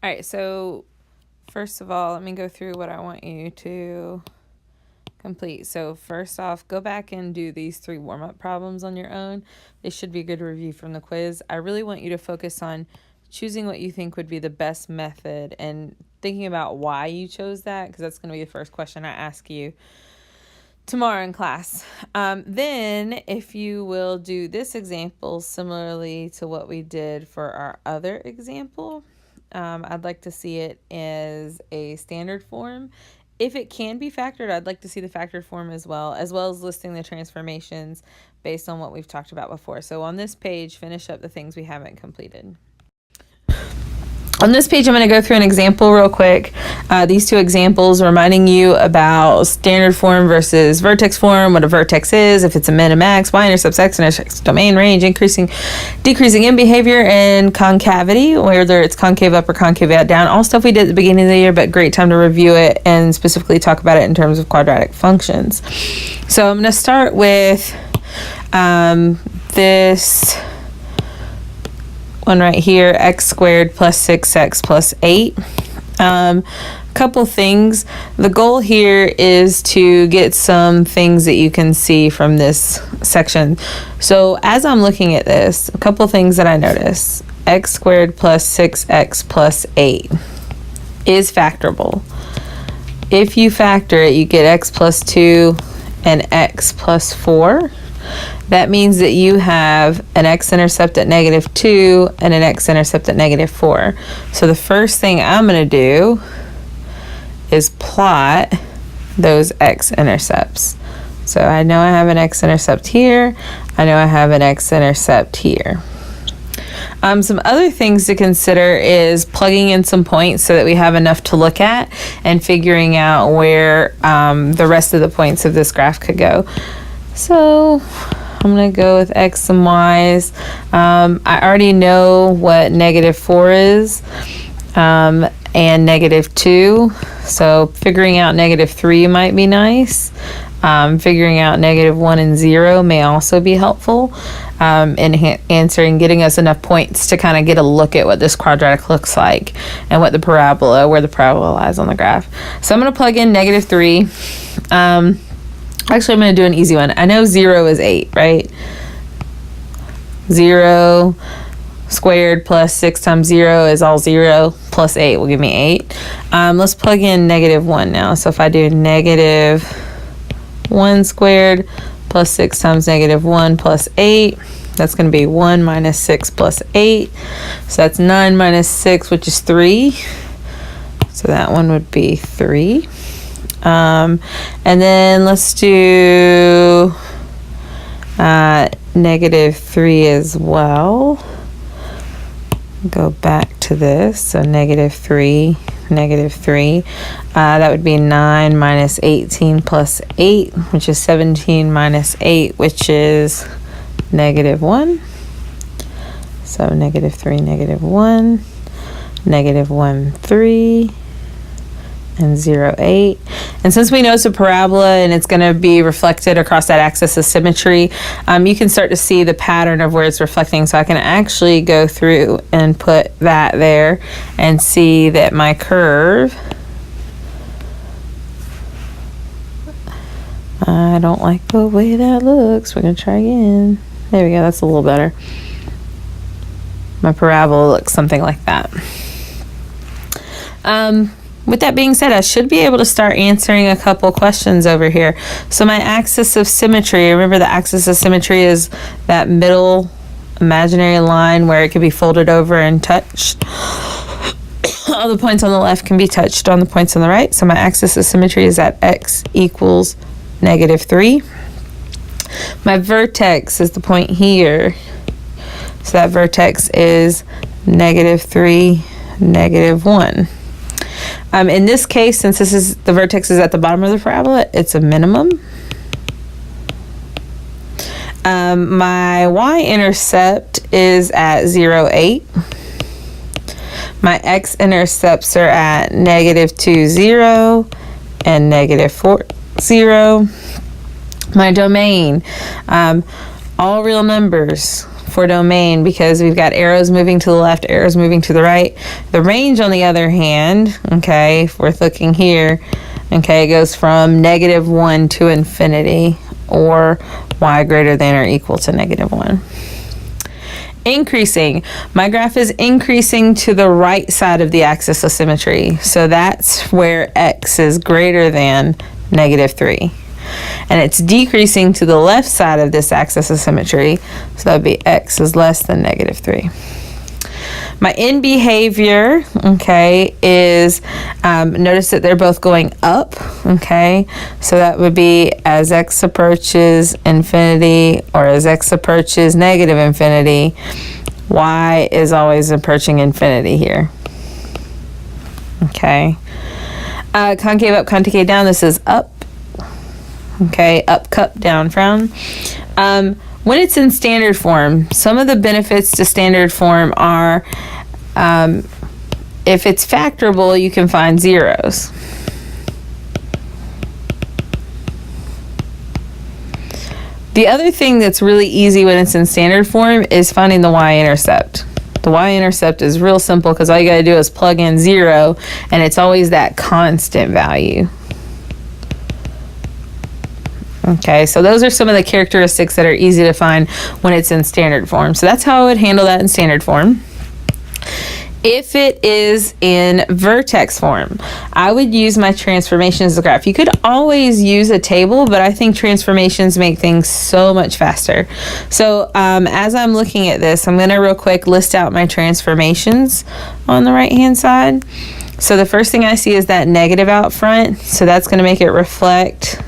All right, so first of all, let me go through what I want you to complete. So first off, go back and do these 3 warm-up problems on your own. They should be a good review from the quiz. I really want you to focus on choosing what you think would be the best method and thinking about why you chose that, because that's going to be the first question I ask you tomorrow in class. Then if you will do this example similarly to what we did for our other example, I'd like to see it as a standard form. If it can be factored, I'd like to see the factored form as well as listing the transformations based on what we've talked about before. So on this page, finish up the things we haven't completed. On this page, I'm going to go through an example real quick. These 2 examples reminding you about standard form versus vertex form, what a vertex is, if it's a min and max, y-intercepts, x-intercepts, domain, range, increasing, decreasing in behavior, and concavity, whether it's concave up or concave down. All stuff we did at the beginning of the year, but great time to review it and specifically talk about it in terms of quadratic functions. So I'm going to start with this one right here, x squared plus 6x plus 8. Couple things. The goal here is to get some things that you can see from this section. So as I'm looking at this, a couple things that I notice. X squared plus 6x plus 8 is factorable. If you factor it, you get x plus 2 and x plus 4. That means that you have an x-intercept at -2 and an x-intercept at -4. So the first thing I'm going to do is plot those x-intercepts. So I know I have an x-intercept here. I know I have an x-intercept here. Some other things to consider is plugging in some points so that we have enough to look at and figuring out where the rest of the points of this graph could go. So I'm going to go with x and y's. I already know what -4 is and -2. So figuring out -3 might be nice. Figuring out -1 and 0 may also be helpful in answering, getting us enough points to kind of get a look at what this quadratic looks like and what the parabola, where the parabola lies on the graph. So I'm going to plug in -3. Actually, I'm going to do an easy one. I know 0 is 8, right? 0 squared plus 6 times 0 is all 0 plus 8 will give me 8. Let's plug in -1 now. So if I do -1 squared plus 6 times -1 plus 8, that's going to be 1 minus 6 plus 8. So that's 9 minus 6, which is 3. So that one would be 3. And then let's do -3 as well. Go back to this. So -3, -3. That would be 9 minus 18 plus 8, which is 17 minus 8, which is -1. So -3, -1, -1, 3. And 0, 8. And since we know it's a parabola and it's going to be reflected across that axis of symmetry, you can start to see the pattern of where it's reflecting. So I can actually go through and put that there and see that my curve, I don't like the way that looks. We're going to try again. There we go. That's a little better. My parabola looks something like that. With that being said, I should be able to start answering a couple questions over here. So my axis of symmetry, remember the axis of symmetry is that middle imaginary line where it could be folded over and touched. All the points on the left can be touched on the points on the right. So my axis of symmetry is at x equals -3. My vertex is the point here. So that vertex is -3, -1. In this case, since this is the vertex is at the bottom of the parabola, it's a minimum. My y-intercept is at 0, 8. My x-intercepts are at -2, 0 and -4, 0. My domain, all real numbers for domain because we've got arrows moving to the left, arrows moving to the right. The range, on the other hand, okay, if we're looking here, okay, goes from -1 to infinity, or y greater than or equal to -1. Increasing. My graph is increasing to the right side of the axis of symmetry. So that's where x is greater than -3. And it's decreasing to the left side of this axis of symmetry. So that would be x is less than -3. My end behavior, okay, is, notice that they're both going up, okay? So that would be as x approaches infinity, or as x approaches -infinity, y is always approaching infinity here, okay? Concave up, concave down, this is up, okay? Up, cup, down, frown. When it's in standard form, some of the benefits to standard form are, if it's factorable, you can find zeros. The other thing that's really easy when it's in standard form is finding the y-intercept. The y-intercept is real simple because all you got to do is plug in 0, and it's always that constant value. Okay, so those are some of the characteristics that are easy to find when it's in standard form. So that's how I would handle that in standard form. If it is in vertex form, I would use my transformations as a graph. You could always use a table, but I think transformations make things so much faster. So as I'm looking at this, I'm going to real quick list out my transformations on the right-hand side. So the first thing I see is that negative out front. So that's going to make it reflect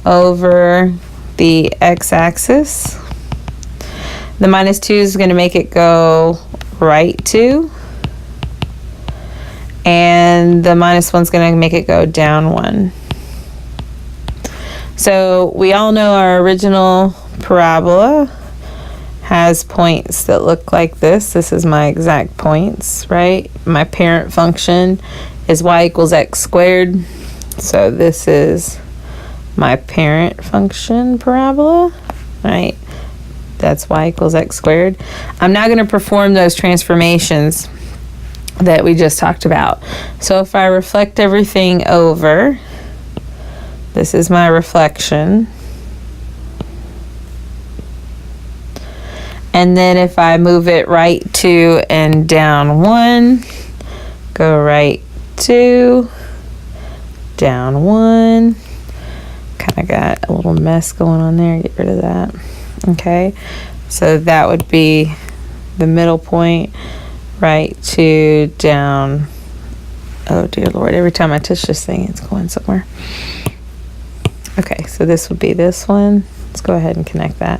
over the x-axis. The -2 is going to make it go right 2, and the -1 is going to make it go down 1. So we all know our original parabola has points that look like this. This is my exact points, right? My parent function is y equals x squared. So this is my parent function parabola, right? That's y equals x squared. I'm now going to perform those transformations that we just talked about. So if I reflect everything over, this is my reflection. And then if I move it right 2 and down 1, go right 2, down 1. Kind of got a little mess going on there. Get rid of that. Okay, so that would be the middle point, right 2, down. Oh dear Lord, every time I touch this thing, it's going somewhere. Okay, so this would be this one. Let's go ahead and connect that.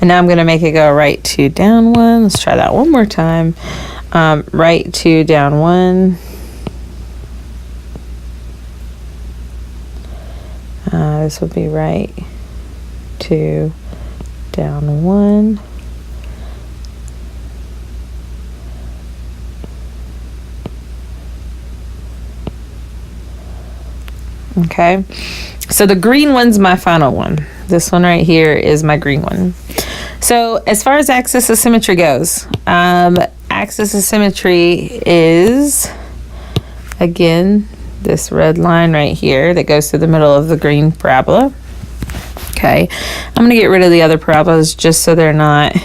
And now I'm going to make it go right 2, down 1. Let's try that one more time. Right 2, down 1. This would be right 2, down 1. Okay, so the green one's my final one. This one right here is my green one. So as far as axis of symmetry goes, axis of symmetry is, again, this red line right here that goes through the middle of the green parabola. Okay, I'm going to get rid of the other parabolas just so they're not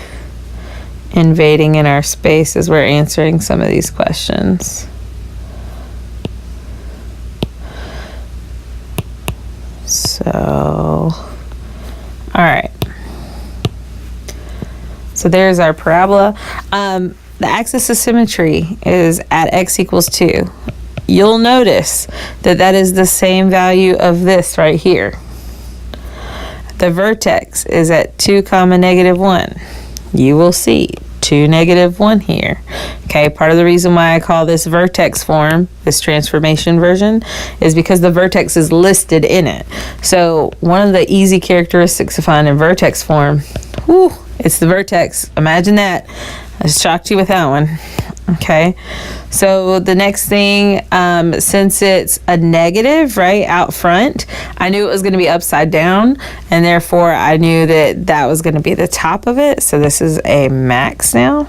invading in our space as we're answering some of these questions. So, all right. So there's our parabola. The axis of symmetry is at x equals 2. You'll notice that that is the same value of this right here. The vertex is at 2, -1. You will see 2, -1 here. Okay, part of the reason why I call this vertex form, this transformation version, is because the vertex is listed in it. So one of the easy characteristics to find in vertex form, it's the vertex. Imagine that. I just shocked you with that one. Okay, so the next thing, since it's a negative right out front, I knew it was going to be upside down, and therefore I knew that that was going to be the top of it. So this is a max now.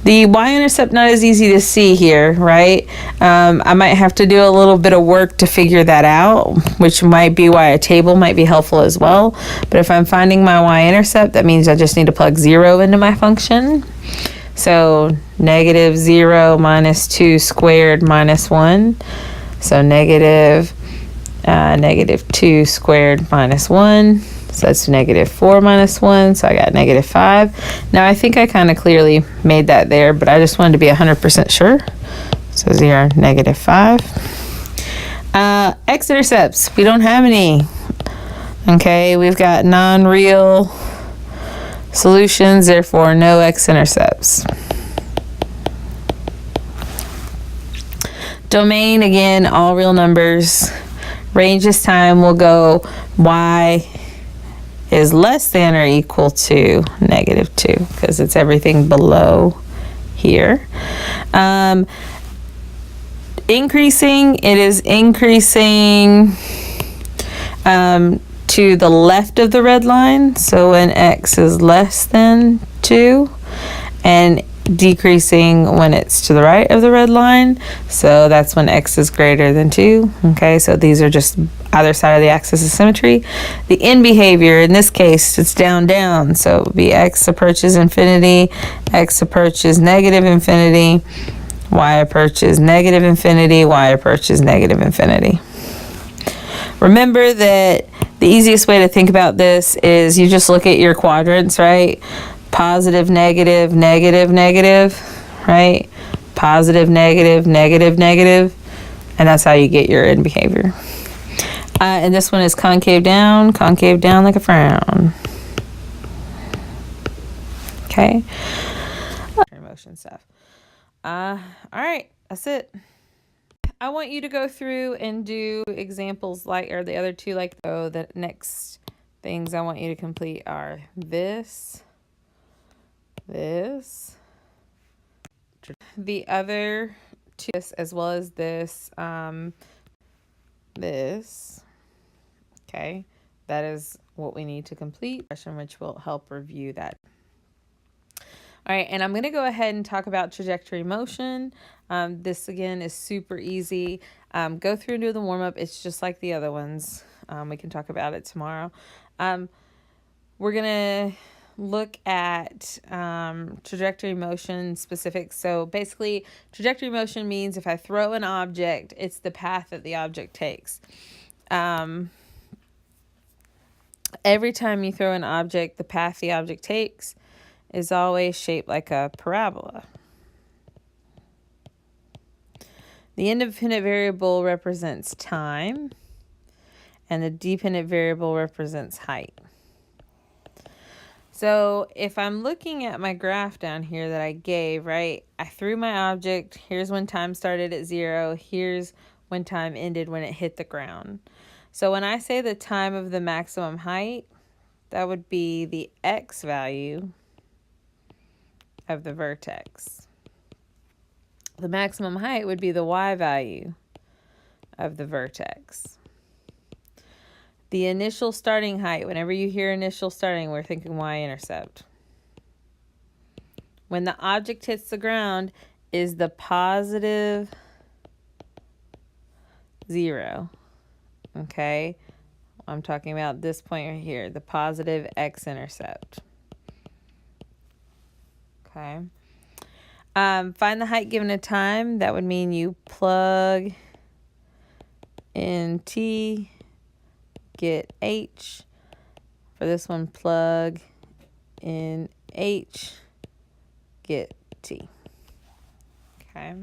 The y-intercept not as easy to see here, right? I might have to do a little bit of work to figure that out, which might be why a table might be helpful as well. But if I'm finding my y-intercept, that means I just need to plug 0 into my function. So negative 0 minus 2 squared minus 1. So negative 2 squared minus 1. So that's negative 4 minus 1. So I got negative 5. Now I think I kind of clearly made that there, but I just wanted to be 100% sure. So 0, negative 5. X-intercepts, we don't have any. Okay, we've got non-real solutions, therefore no x-intercepts. Domain, again, all real numbers. Range this time will go y is less than or equal to negative 2, because it's everything below here. Increasing, it is increasing to the left of the red line, so when x is less than 2, and decreasing when it's to the right of the red line, so that's when x is greater than 2. Okay, so these are just either side of the axis of symmetry. The end behavior, in this case, it's down, down, so it would be x approaches infinity, x approaches negative infinity, y approaches negative infinity, y approaches negative infinity. Remember that the easiest way to think about this is you just look at your quadrants, right? Positive, negative, negative, negative, right? Positive, negative, negative, negative, and that's how you get your end behavior. And this one is concave down like a frown. Okay. Motion stuff. All right, that's it. I want you to go through and do examples like, or the other two like, oh, the next things I want you to complete are this, the other two, as well as this, this. Okay, that is what we need to complete, which will help review that. All right, and I'm going to go ahead and talk about trajectory motion. This, again, is super easy. Go through and do the warm-up. It's just like the other ones. We can talk about it tomorrow. We're going to look at trajectory motion specifics. So basically, trajectory motion means if I throw an object, it's the path that the object takes. Every time you throw an object, the path the object takes is always shaped like a parabola. The independent variable represents time, and the dependent variable represents height. So if I'm looking at my graph down here that I gave, right, I threw my object, here's when time started at 0, here's when time ended when it hit the ground. So when I say the time of the maximum height, that would be the x value of the vertex. The maximum height would be the y value of the vertex. The initial starting height, whenever you hear initial starting, we're thinking y-intercept. When the object hits the ground is the positive 0. Okay? I'm talking about this point right here, the positive x-intercept. Okay? Find the height given a time. That would mean you plug in t, get h. For this one, plug in h, get t. Okay.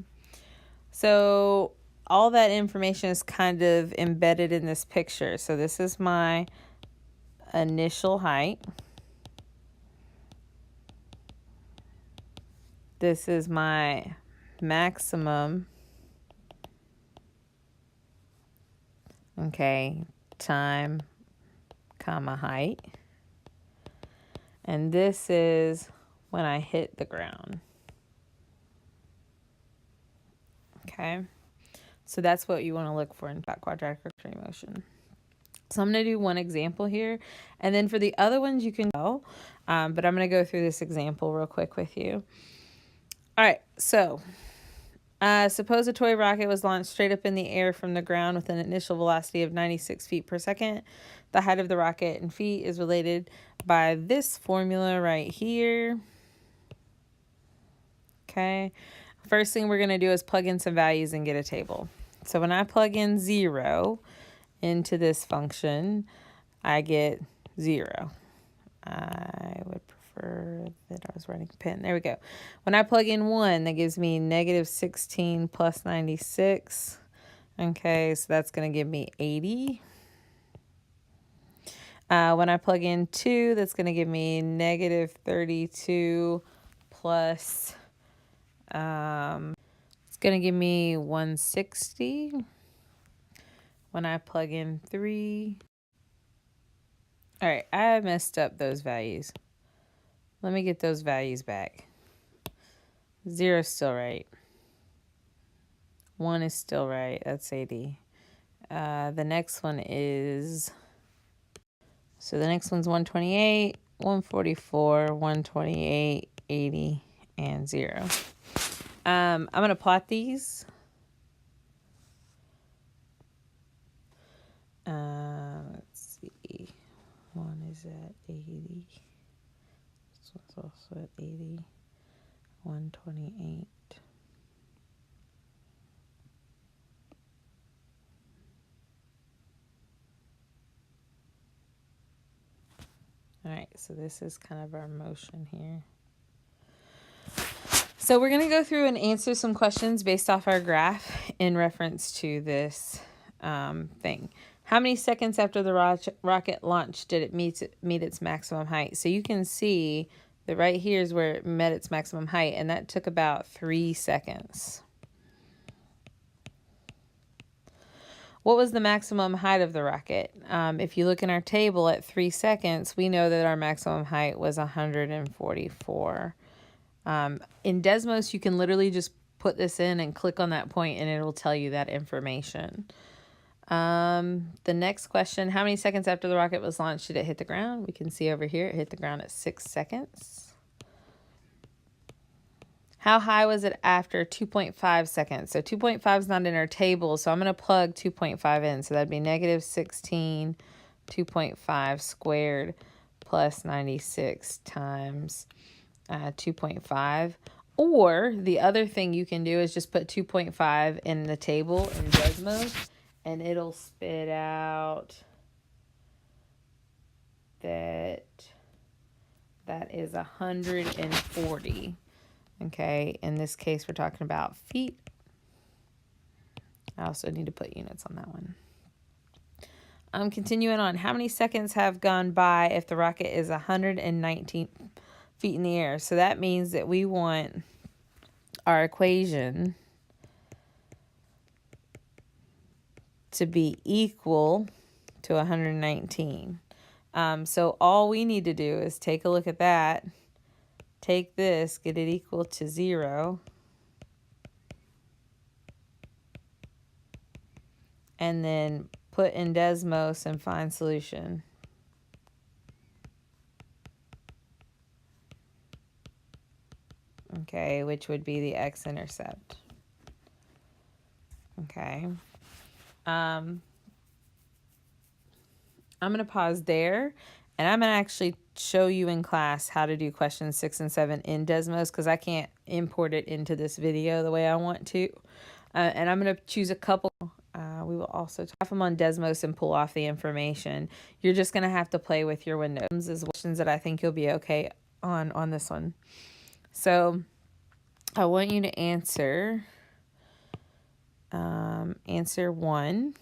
So all that information is kind of embedded in this picture. So this is my initial height. This is my maximum, okay, time, comma, height. And this is when I hit the ground. Okay, so that's what you want to look for in quadratic recurring motion. So I'm going to do one example here, and then for the other ones you can go, but I'm going to go through this example real quick with you. All right, so suppose a toy rocket was launched straight up in the air from the ground with an initial velocity of 96 feet per second. The height of the rocket in feet is related by this formula right here. Okay, first thing we're going to do is plug in some values and get a table. So when I plug in 0 into this function, I get 0. I would prefer that I was writing a pen. There we go. When I plug in 1, that gives me negative 16 plus 96. Okay, so that's going to give me 80. When I plug in 2, that's going to give me negative 32 plus, it's going to give me 160. When I plug in 3, all right, I messed up those values. Let me get those values back. 0 is still right. 1 is still right. That's 80. The next one is, so the next one's 128, 144, 128, 80, and 0. I'm going to plot these. Let's see. 1 is at 80. This one's also at 80. 128. All right, so this is kind of our motion here. So we're going to go through and answer some questions based off our graph in reference to this thing. How many seconds after the rocket launch did it meet its maximum height? So you can see that right here is where it met its maximum height, and that took about 3 seconds. What was the maximum height of the rocket? If you look in our table at 3 seconds, we know that our maximum height was 144. In Desmos, you can literally just put this in and click on that point and it'll tell you that information. The next question, how many seconds after the rocket was launched did it hit the ground? We can see over here it hit the ground at 6 seconds. How high was it after 2.5 seconds? So 2.5 is not in our table, so I'm going to plug 2.5 in. So that'd be negative 16, 2.5 squared plus 96 times 2.5. Or the other thing you can do is just put 2.5 in the table in Desmos, and it'll spit out that is 140. Okay, in this case, we're talking about feet. I also need to put units on that one. Continuing on, how many seconds have gone by if the rocket is 119 feet in the air? So that means that we want our equation to be equal to 119. So all we need to do is take a look at that. Take this, get it equal to 0, and then put in Desmos and find solution. Okay, which would be the x-intercept. Okay. I'm going to pause there, and I'm going to actually show you in class how to do questions 6 and 7 in Desmos, because I can't import it into this video the way I want to. And I'm going to choose a couple. We will also type them on Desmos and pull off the information. You're just going to have to play with your windows as questions that I think you'll be okay on this one. So I want you to answer answer 1,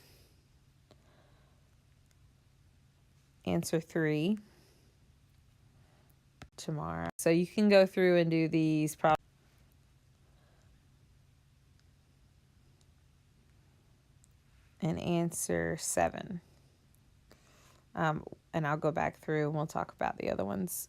answer 3 tomorrow. So you can go through and do these problems. And answer 7. And I'll go back through and we'll talk about the other ones